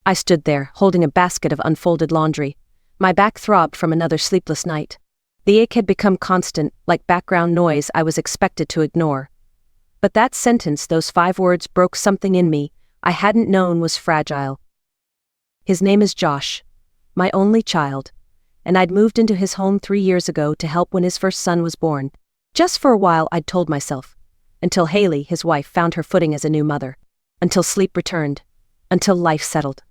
I stood there, holding a basket of unfolded laundry. My back throbbed from another sleepless night. The ache had become constant, like background noise I was expected to ignore. But that sentence, those 5 words, broke something in me I hadn't known was fragile. His name is Josh, my only child, and I'd moved into his home 3 years ago to help when his first son was born. Just for a while, I'd told myself. Until Haley, his wife, found her footing as a new mother. Until sleep returned. Until life settled.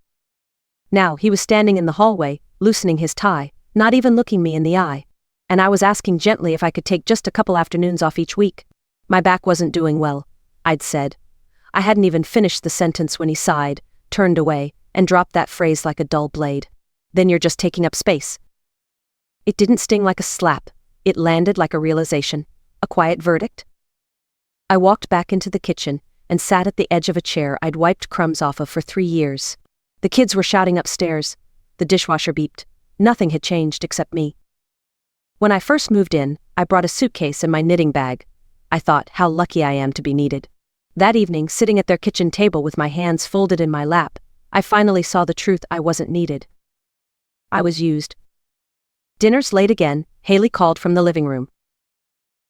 Now, he was standing in the hallway, loosening his tie, not even looking me in the eye. And I was asking gently if I could take just a couple afternoons off each week. My back wasn't doing well, I'd said. I hadn't even finished the sentence when he sighed, turned away, and dropped that phrase like a dull blade. Then you're just taking up space. It didn't sting like a slap. It landed like a realization, a quiet verdict. I walked back into the kitchen and sat at the edge of a chair I'd wiped crumbs off of for 3 years. The kids were shouting upstairs. The dishwasher beeped. Nothing had changed except me. When I first moved in, I brought a suitcase and my knitting bag. I thought, how lucky I am to be needed. That evening, sitting at their kitchen table with my hands folded in my lap, I finally saw the truth: I wasn't needed. I was used. Dinner's late again, Haley called from the living room.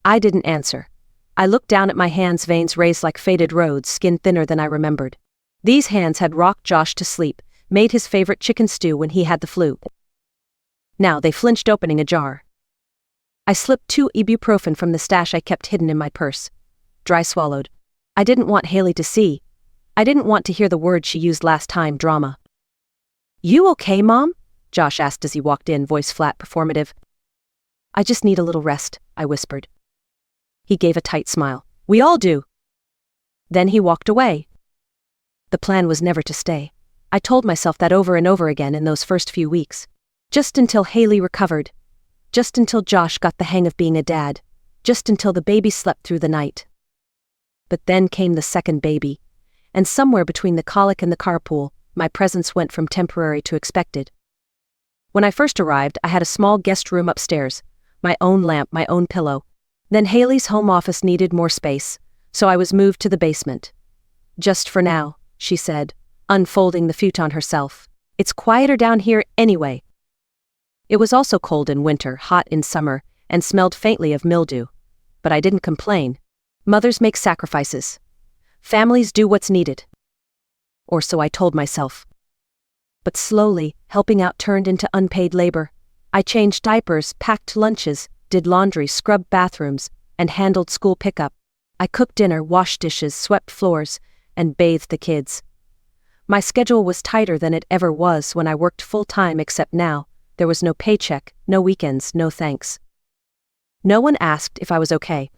I didn't answer. I looked down at my hands, veins raised like faded roads, skin thinner than I remembered. These hands had rocked Josh to sleep, made his favorite chicken stew when he had the flu. Now they flinched, opening a jar. I slipped 2 ibuprofen from the stash I kept hidden in my purse. Dry swallowed. I didn't want Haley to see. I didn't want to hear the word she used last time: drama. You okay, Mom? Josh asked as he walked in, voice flat, performative. I just need a little rest, I whispered. He gave a tight smile. We all do. Then he walked away. The plan was never to stay. I told myself that over and over again in those first few weeks. Just until Haley recovered. Just until Josh got the hang of being a dad. Just until the baby slept through the night. But then came the second baby. And somewhere between the colic and the carpool, my presence went from temporary to expected. When I first arrived, I had a small guest room upstairs. My own lamp, my own pillow. Then Haley's home office needed more space, so I was moved to the basement. Just for now, she said, unfolding the futon herself. It's quieter down here anyway. It was also cold in winter, hot in summer, and smelled faintly of mildew. But I didn't complain. Mothers make sacrifices. Families do what's needed. Or so I told myself. But slowly, helping out turned into unpaid labor. I changed diapers, packed lunches, did laundry, scrubbed bathrooms, and handled school pickup. I cooked dinner, washed dishes, swept floors, and bathed the kids. My schedule was tighter than it ever was when I worked full-time, except now, there was no paycheck, no weekends, no thanks. No one asked if I was okay.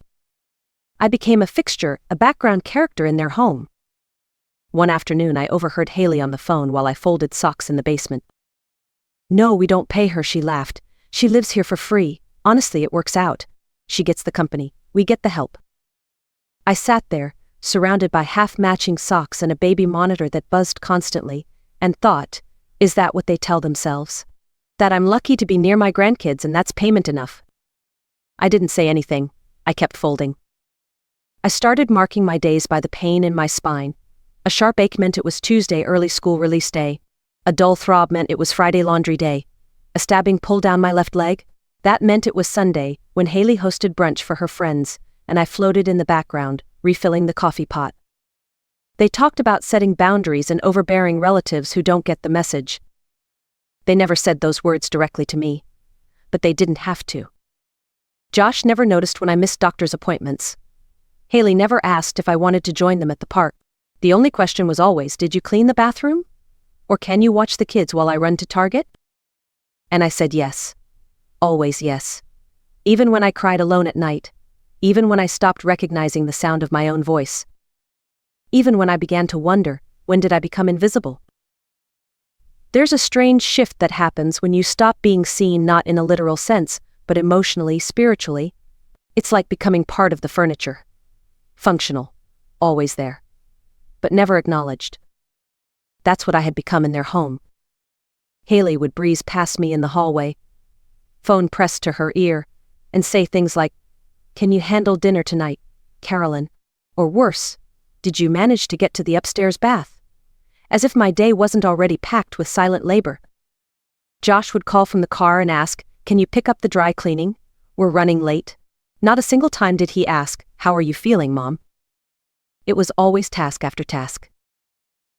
I became a fixture, a background character in their home. One afternoon I overheard Haley on the phone while I folded socks in the basement. No, we don't pay her, she laughed. She lives here for free. Honestly, it works out. She gets the company. We get the help. I sat there, surrounded by half-matching socks and a baby monitor that buzzed constantly, and thought, is that what they tell themselves? That I'm lucky to be near my grandkids and that's payment enough? I didn't say anything. I kept folding. I started marking my days by the pain in my spine. A sharp ache meant it was Tuesday, early school release day. A dull throb meant it was Friday, laundry day. A stabbing pull down my left leg? That meant it was Sunday, when Haley hosted brunch for her friends, and I floated in the background, refilling the coffee pot. They talked about setting boundaries and overbearing relatives who don't get the message. They never said those words directly to me. But they didn't have to. Josh never noticed when I missed doctor's appointments. Haley never asked if I wanted to join them at the park. The only question was always, did you clean the bathroom? Or can you watch the kids while I run to Target? And I said yes. Always yes. Even when I cried alone at night. Even when I stopped recognizing the sound of my own voice. Even when I began to wonder, when did I become invisible? There's a strange shift that happens when you stop being seen, not in a literal sense, but emotionally, spiritually. It's like becoming part of the furniture. Functional. Always there. But never acknowledged. That's what I had become in their home. Haley would breeze past me in the hallway, phone pressed to her ear, and say things like, "Can you handle dinner tonight, Carolyn?" Or worse, "Did you manage to get to the upstairs bath?" as if my day wasn't already packed with silent labor. Josh would call from the car and ask, "Can you pick up the dry cleaning? We're running late." Not a single time did he ask, "How are you feeling, Mom?" It was always task after task.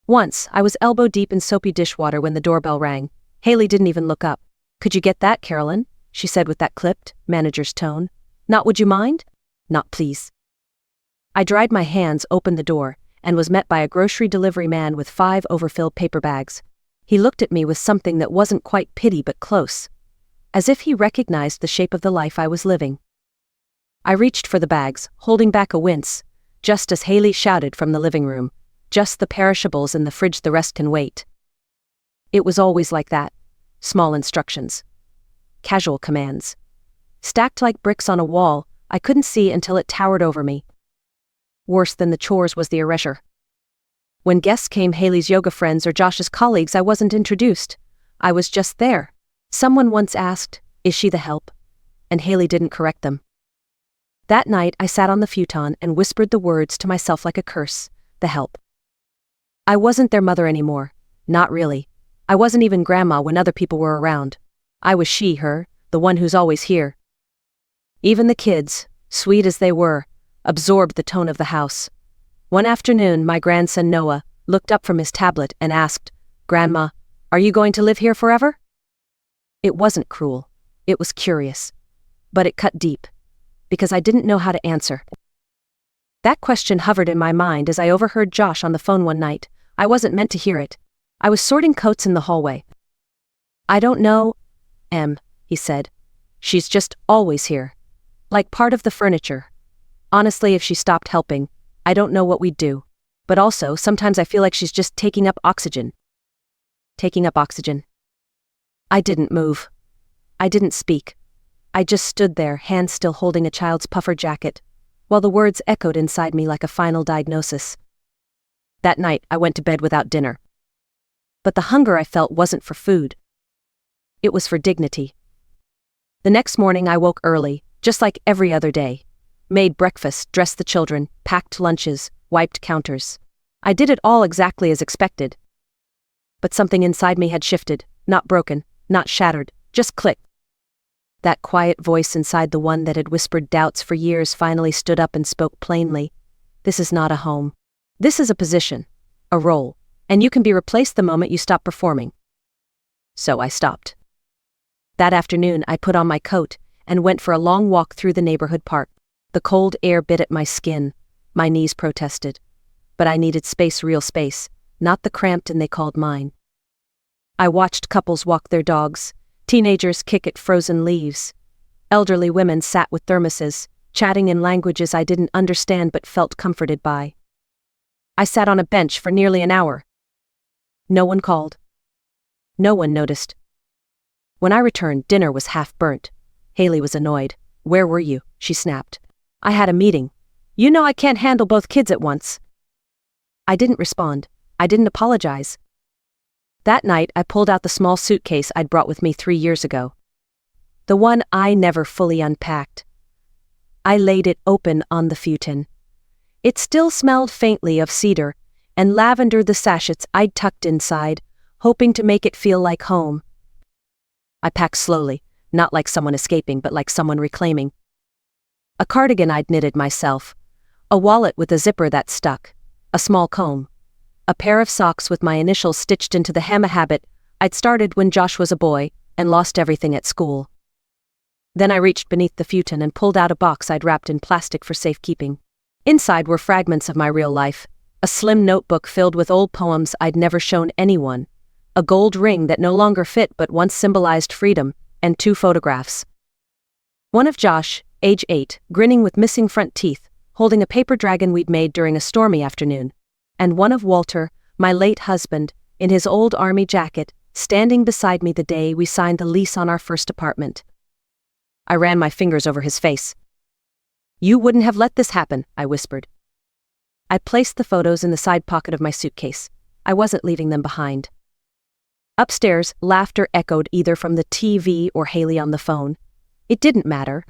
Once, I was elbow deep in soapy dishwater when the doorbell rang. Haley didn't even look up. "Could you get that, Carolyn?" she said with that clipped, manager's tone. "Not would you mind?" "Not please." I dried my hands, opened the door, and was met by a grocery delivery man with 5 overfilled paper bags. He looked at me with something that wasn't quite pity but close, as if he recognized the shape of the life I was living. I reached for the bags, holding back a wince, just as Haley shouted from the living room, "Just the perishables in the fridge, the rest can wait." It was always like that. Small instructions. Casual commands. Stacked like bricks on a wall, I couldn't see until it towered over me. Worse than the chores was the erasure. When guests came, Haley's yoga friends or Josh's colleagues, I wasn't introduced. I was just there. Someone once asked, "Is she the help?" And Haley didn't correct them. That night I sat on the futon and whispered the words to myself like a curse, "The help." I wasn't their mother anymore. Not really. I wasn't even grandma when other people were around. I was she, her, the one who's always here. Even the kids, sweet as they were, absorbed the tone of the house. One afternoon, my grandson Noah looked up from his tablet and asked, "Grandma, are you going to live here forever?" It wasn't cruel. It was curious. But it cut deep, because I didn't know how to answer. That question hovered in my mind as I overheard Josh on the phone one night. I wasn't meant to hear it. I was sorting coats in the hallway. "I don't know, he said. "She's just always here. Like part of the furniture. Honestly, if she stopped helping, I don't know what we'd do. But also, sometimes I feel like she's just taking up oxygen." Taking up oxygen. I didn't move. I didn't speak. I just stood there, hands still holding a child's puffer jacket, while the words echoed inside me like a final diagnosis. That night, I went to bed without dinner. But the hunger I felt wasn't for food. It was for dignity. The next morning I woke early, just like every other day. Made breakfast, dressed the children, packed lunches, wiped counters. I did it all exactly as expected. But something inside me had shifted, not broken, not shattered, just clicked. That quiet voice inside, the one that had whispered doubts for years, finally stood up and spoke plainly. "This is not a home. This is a position, a role, and you can be replaced the moment you stop performing." So I stopped. That afternoon I put on my coat and went for a long walk through the neighborhood park. The cold air bit at my skin, my knees protested. But I needed space, real space, not the cramped inn they called mine. I watched couples walk their dogs, teenagers kick at frozen leaves. Elderly women sat with thermoses, chatting in languages I didn't understand but felt comforted by. I sat on a bench for nearly an hour. No one called. No one noticed. When I returned, dinner was half burnt. Haley was annoyed. "Where were you?" she snapped. "I had a meeting. You know I can't handle both kids at once." I didn't respond. I didn't apologize. That night I pulled out the small suitcase I'd brought with me 3 years ago. The one I never fully unpacked. I laid it open on the futon. It still smelled faintly of cedar and lavender, the sachets I'd tucked inside, hoping to make it feel like home. I packed slowly, not like someone escaping but like someone reclaiming. A cardigan I'd knitted myself, a wallet with a zipper that stuck, a small comb, a pair of socks with my initials stitched into the hem, a habit I'd started when Josh was a boy and lost everything at school. Then I reached beneath the futon and pulled out a box I'd wrapped in plastic for safekeeping. Inside were fragments of my real life, a slim notebook filled with old poems I'd never shown anyone, a gold ring that no longer fit but once symbolized freedom, and 2 photographs. One of Josh, age 8, grinning with missing front teeth, holding a paper dragon we'd made during a stormy afternoon, and one of Walter, my late husband, in his old army jacket, standing beside me the day we signed the lease on our first apartment. I ran my fingers over his face. "You wouldn't have let this happen," I whispered. I placed the photos in the side pocket of my suitcase. I wasn't leaving them behind. Upstairs, laughter echoed either from the TV or Haley on the phone. It didn't matter.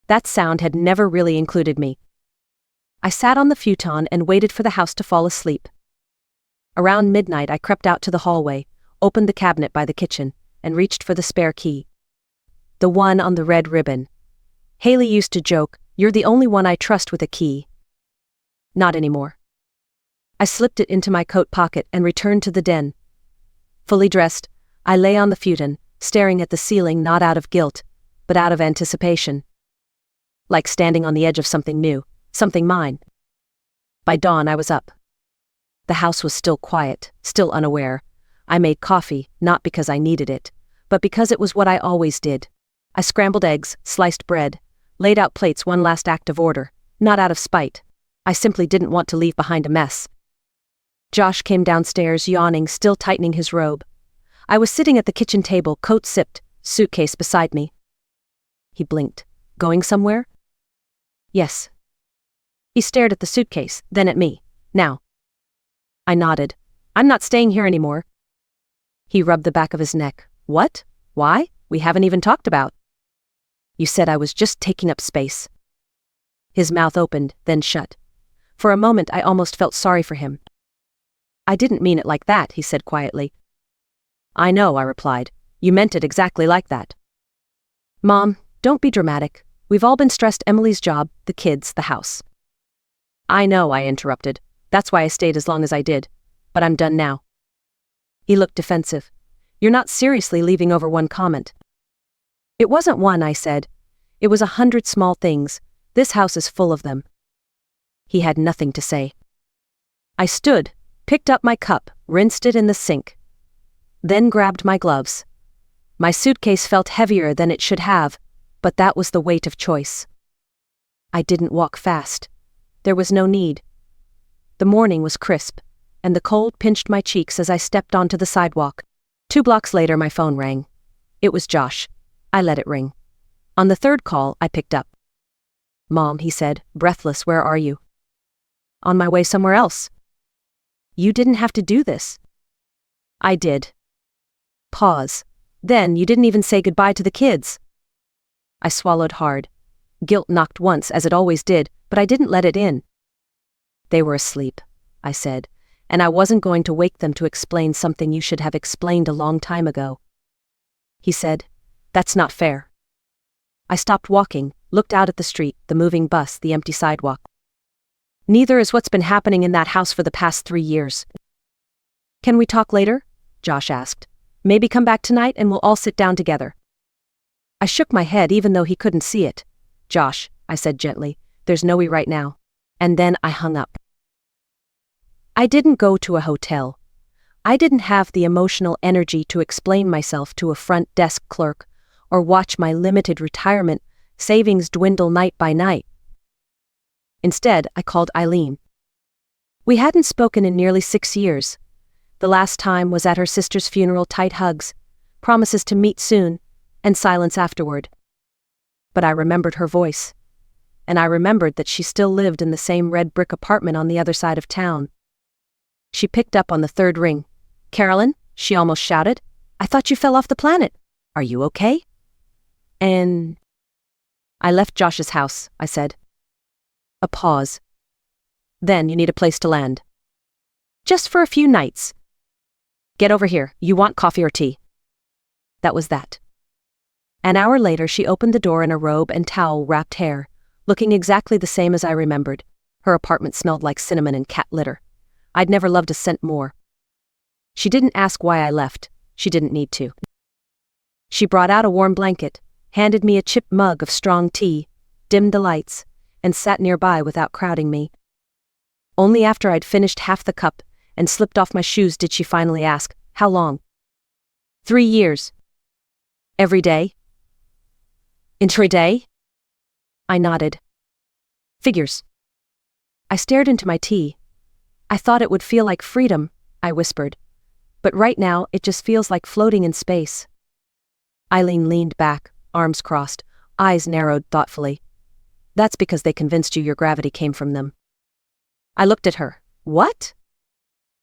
That sound had never really included me. I sat on the futon and waited for the house to fall asleep. Around midnight I crept out to the hallway, opened the cabinet by the kitchen, and reached for the spare key. The one on the red ribbon. Haley used to joke, "You're the only one I trust with a key." Not anymore. I slipped it into my coat pocket and returned to the den. Fully dressed, I lay on the futon, staring at the ceiling not out of guilt, but out of anticipation. Like standing on the edge of something new, something mine. By dawn I was up. The house was still quiet, still unaware. I made coffee, not because I needed it, but because it was what I always did. I scrambled eggs, sliced bread, laid out plates, one last act of order, not out of spite. I simply didn't want to leave behind a mess. Josh came downstairs, yawning, still tightening his robe. I was sitting at the kitchen table, coat sipped, suitcase beside me. He blinked. Going somewhere? Yes. He stared at the suitcase, then at me. Now. I nodded. I'm not staying here anymore. He rubbed the back of his neck. What? Why? We haven't even talked about. You said I was just taking up space. His mouth opened, then shut. For a moment I almost felt sorry for him. I didn't mean it like that, he said quietly. I know, I replied. You meant it exactly like that. Mom, don't be dramatic. We've all been stressed. Emily's job, the kids, the house. I know, I interrupted. That's why I stayed as long as I did. But I'm done now. He looked defensive. You're not seriously leaving over one comment. It wasn't one, I said. It was 100 small things. This house is full of them. He had nothing to say. I stood, picked up my cup, rinsed it in the sink. Then grabbed my gloves. My suitcase felt heavier than it should have, but that was the weight of choice. I didn't walk fast. There was no need. The morning was crisp, and the cold pinched my cheeks as I stepped onto the sidewalk. 2 blocks later my phone rang. It was Josh. I let it ring. On the third call, I picked up. Mom, he said, breathless, where are you? On my way somewhere else. You didn't have to do this. I did. Pause. Then you didn't even say goodbye to the kids. I swallowed hard. Guilt knocked once, as it always did, but I didn't let it in. They were asleep, I said, and I wasn't going to wake them to explain something you should have explained a long time ago. He said, that's not fair. I stopped walking, looked out at the street, the moving bus, the empty sidewalk. Neither is what's been happening in that house for the past 3 years. Can we talk later? Josh asked. Maybe come back tonight and we'll all sit down together. I shook my head even though he couldn't see it. Josh, I said gently, there's no we right now. And then I hung up. I didn't go to a hotel. I didn't have the emotional energy to explain myself to a front desk clerk or watch my limited retirement savings dwindle night by night. Instead, I called Eileen. We hadn't spoken in nearly 6 years. The last time was at her sister's funeral, tight hugs, promises to meet soon, and silence afterward. But I remembered her voice. And I remembered that she still lived in the same red brick apartment on the other side of town. She picked up on the third ring. Carolyn, she almost shouted, I thought you fell off the planet. Are you okay? And I left Josh's house, I said. A pause. Then you need a place to land. Just for a few nights. Get over here, you want coffee or tea? That was that. An hour later she opened the door in a robe and towel-wrapped hair, looking exactly the same as I remembered. Her apartment smelled like cinnamon and cat litter. I'd never loved a scent more. She didn't ask why I left. She didn't need to. She brought out a warm blanket, handed me a chipped mug of strong tea, dimmed the lights, and sat nearby without crowding me. Only after I'd finished half the cup and slipped off my shoes did she finally ask, how long? 3 years. Every day? Every day? I nodded. Figures. I stared into my tea. I thought it would feel like freedom, I whispered. But right now it just feels like floating in space. Eileen leaned back, arms crossed, eyes narrowed thoughtfully. That's because they convinced you your gravity came from them. I looked at her. What?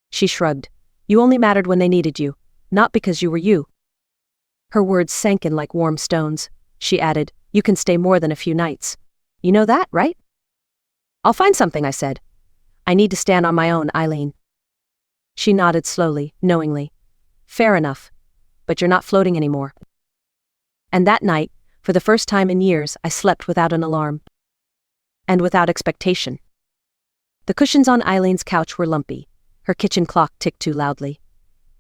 She shrugged. You only mattered when they needed you, not because you were you. Her words sank in like warm stones. She added, you can stay more than a few nights. You know that, right? I'll find something, I said. I need to stand on my own, Eileen. She nodded slowly, knowingly. Fair enough. But you're not floating anymore. And that night, for the first time in years, I slept without an alarm. And without expectation. The cushions on Eileen's couch were lumpy. Her kitchen clock ticked too loudly.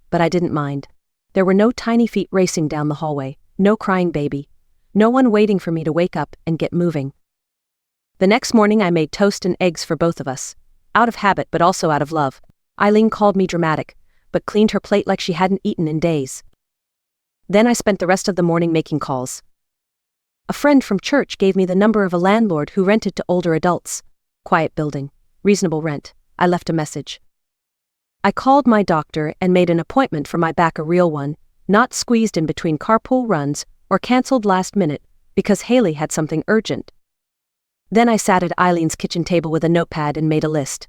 But I didn't mind. There were no tiny feet racing down the hallway, no crying baby, no one waiting for me to wake up and get moving. The next morning I made toast and eggs for both of us, out of habit but also out of love. Eileen called me dramatic, but cleaned her plate like she hadn't eaten in days. Then I spent the rest of the morning making calls. A friend from church gave me the number of a landlord who rented to older adults. Quiet building, reasonable rent. I left a message. I called my doctor and made an appointment for my back, a real one, not squeezed in between carpool runs or cancelled last minute because Haley had something urgent. Then I sat at Eileen's kitchen table with a notepad and made a list.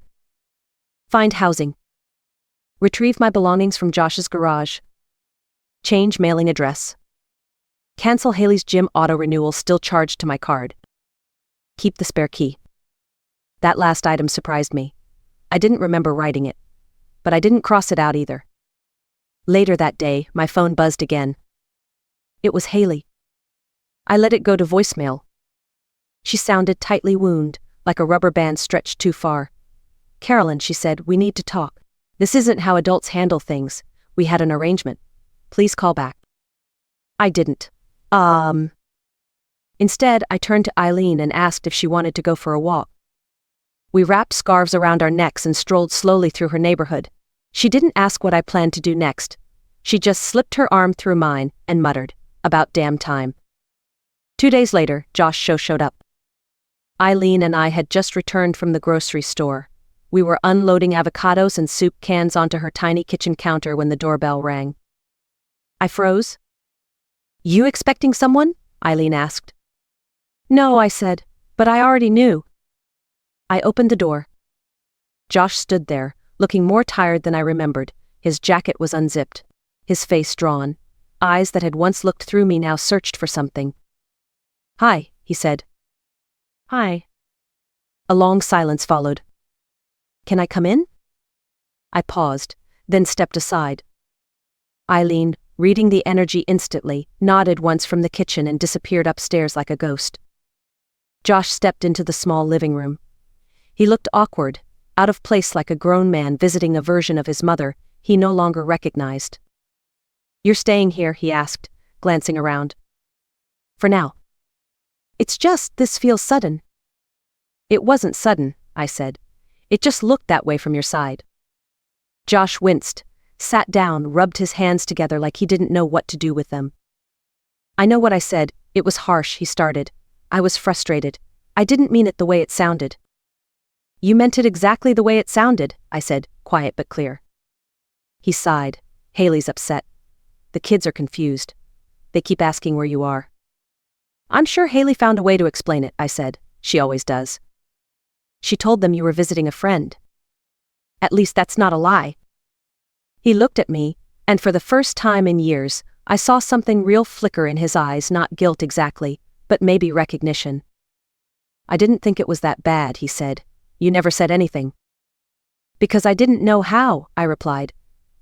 Find housing. Retrieve my belongings from Josh's garage. Change mailing address. Cancel Haley's gym auto renewal still charged to my card. Keep the spare key. That last item surprised me. I didn't remember writing it. But I didn't cross it out either. Later that day, my phone buzzed again. It was Haley. I let it go to voicemail. She sounded tightly wound, like a rubber band stretched too far. Carolyn, she said, we need to talk. This isn't how adults handle things. We had an arrangement. Please call back. I didn't. Instead, I turned to Eileen and asked if she wanted to go for a walk. We wrapped scarves around our necks and strolled slowly through her neighborhood. She didn't ask what I planned to do next. She just slipped her arm through mine and muttered, about damn time. 2 days later, Josh showed up. Eileen and I had just returned from the grocery store. We were unloading avocados and soup cans onto her tiny kitchen counter when the doorbell rang. I froze. You expecting someone? Eileen asked. No, I said, but I already knew. I opened the door. Josh stood there, looking more tired than I remembered. His jacket was unzipped, his face drawn. Eyes that had once looked through me now searched for something. Hi, he said. Hi. A long silence followed. Can I come in? I paused, then stepped aside. Eileen, reading the energy instantly, nodded once from the kitchen and disappeared upstairs like a ghost. Josh stepped into the small living room. He looked awkward, out of place like a grown man visiting a version of his mother he no longer recognized. You're staying here, he asked, glancing around. For now. It's just, this feels sudden. It wasn't sudden, I said. It just looked that way from your side. Josh winced, sat down, rubbed his hands together like he didn't know what to do with them. I know what I said, it was harsh, he started. I was frustrated. I didn't mean it the way it sounded. You meant it exactly the way it sounded, I said, quiet but clear. He sighed. Haley's upset. The kids are confused. They keep asking where you are. I'm sure Haley found a way to explain it, I said. She always does. She told them you were visiting a friend. At least that's not a lie. He looked at me, and for the first time in years, I saw something real flicker in his eyes, not guilt exactly, but maybe recognition. I didn't think it was that bad, he said. You never said anything. Because I didn't know how, I replied.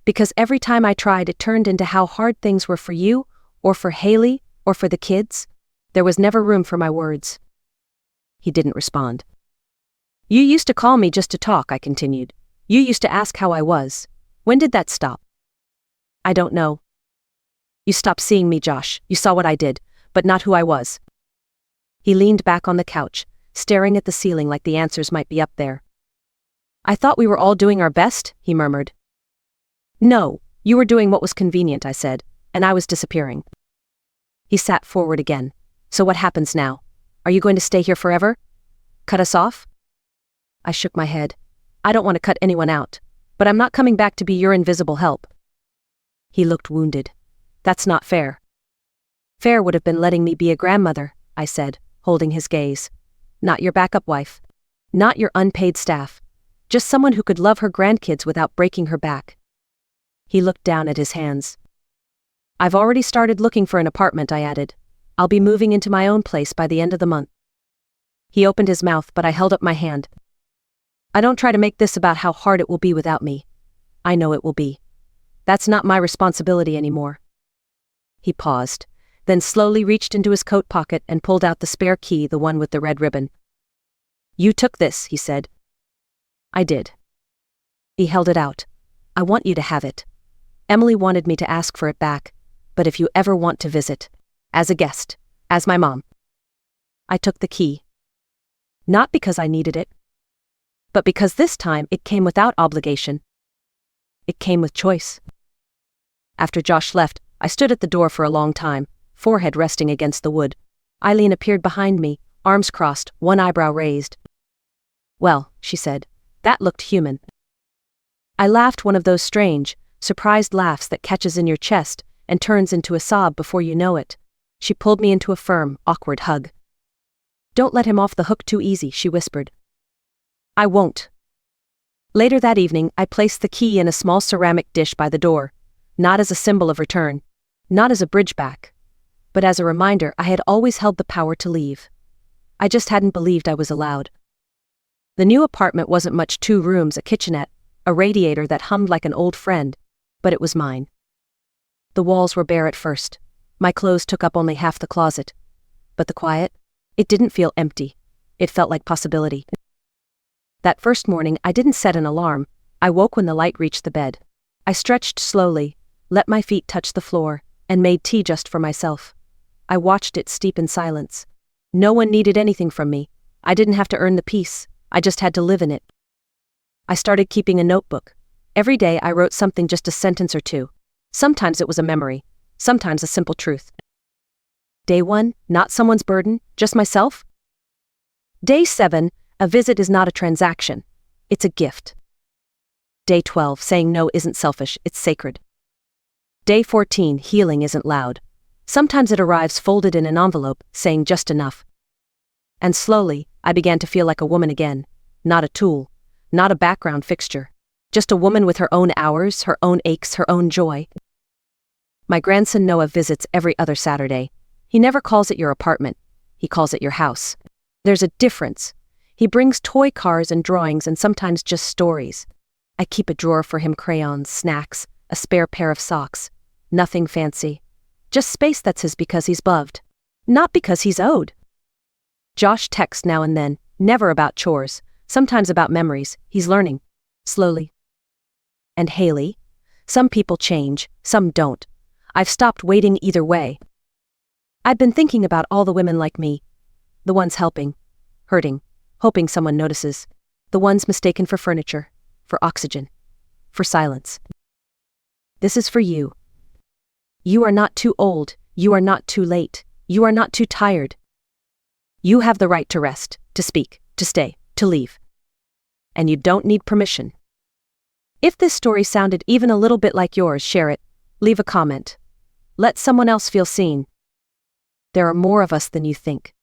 Because every time I tried, it turned into how hard things were for you, or for Haley, or for the kids. There was never room for my words. He didn't respond. You used to call me just to talk, I continued. You used to ask how I was. When did that stop? I don't know. You stopped seeing me, Josh. You saw what I did, but not who I was. He leaned back on the couch, staring at the ceiling like the answers might be up there. I thought we were all doing our best, he murmured. No, you were doing what was convenient, I said, and I was disappearing. He sat forward again. So what happens now? Are you going to stay here forever? Cut us off? I shook my head. I don't want to cut anyone out, but I'm not coming back to be your invisible help. He looked wounded. That's not fair. Fair would have been letting me be a grandmother, I said, holding his gaze. Not your backup wife. Not your unpaid staff. Just someone who could love her grandkids without breaking her back. He looked down at his hands. I've already started looking for an apartment, I added. I'll be moving into my own place by the end of the month. He opened his mouth, but I held up my hand. I don't try to make this about how hard it will be without me. I know it will be. That's not my responsibility anymore." He paused, then slowly reached into his coat pocket and pulled out the spare key, the one with the red ribbon. "You took this," he said. "I did." He held it out. "I want you to have it. Emily wanted me to ask for it back, but if you ever want to visit, as a guest, as my mom." I took the key. Not because I needed it, but because this time it came without obligation. It came with choice. After Josh left, I stood at the door for a long time, forehead resting against the wood. Eileen appeared behind me, arms crossed, one eyebrow raised. "Well," she said, "that looked human." I laughed, one of those strange, surprised laughs that catches in your chest and turns into a sob before you know it. She pulled me into a firm, awkward hug. "Don't let him off the hook too easy," she whispered. "I won't." Later that evening, I placed the key in a small ceramic dish by the door, not as a symbol of return, not as a bridge back, but as a reminder I had always held the power to leave. I just hadn't believed I was allowed. The new apartment wasn't much: 2 rooms, a kitchenette, a radiator that hummed like an old friend, but it was mine. The walls were bare at first. My clothes took up only half the closet. But the quiet, it didn't feel empty. It felt like possibility. That first morning, I didn't set an alarm. I woke when the light reached the bed. I stretched slowly, let my feet touch the floor, and made tea just for myself. I watched it steep in silence. No one needed anything from me. I didn't have to earn the peace. I just had to live in it. I started keeping a notebook. Every day I wrote something, just a sentence or two. Sometimes it was a memory, sometimes a simple truth. Day 1, not someone's burden, just myself. Day 7, a visit is not a transaction, it's a gift. Day 12, saying no isn't selfish, it's sacred. Day 14, healing isn't loud. Sometimes it arrives folded in an envelope, saying just enough. And slowly, I began to feel like a woman again, not a tool, not a background fixture, just a woman with her own hours, her own aches, her own joy. My grandson Noah visits every other Saturday. He never calls it your apartment, he calls it your house. There's a difference. He brings toy cars and drawings and sometimes just stories. I keep a drawer for him, crayons, snacks, a spare pair of socks. Nothing fancy. Just space that's his because he's loved, not because he's owed. Josh texts now and then, never about chores, sometimes about memories. He's learning. Slowly. And Haley? Some people change, some don't. I've stopped waiting either way. I've been thinking about all the women like me. The ones helping, hurting, hoping someone notices. The ones mistaken for furniture, for oxygen, for silence. This is for you. You are not too old, you are not too late, you are not too tired. You have the right to rest, to speak, to stay, to leave. And you don't need permission. If this story sounded even a little bit like yours, share it, leave a comment. Let someone else feel seen. There are more of us than you think.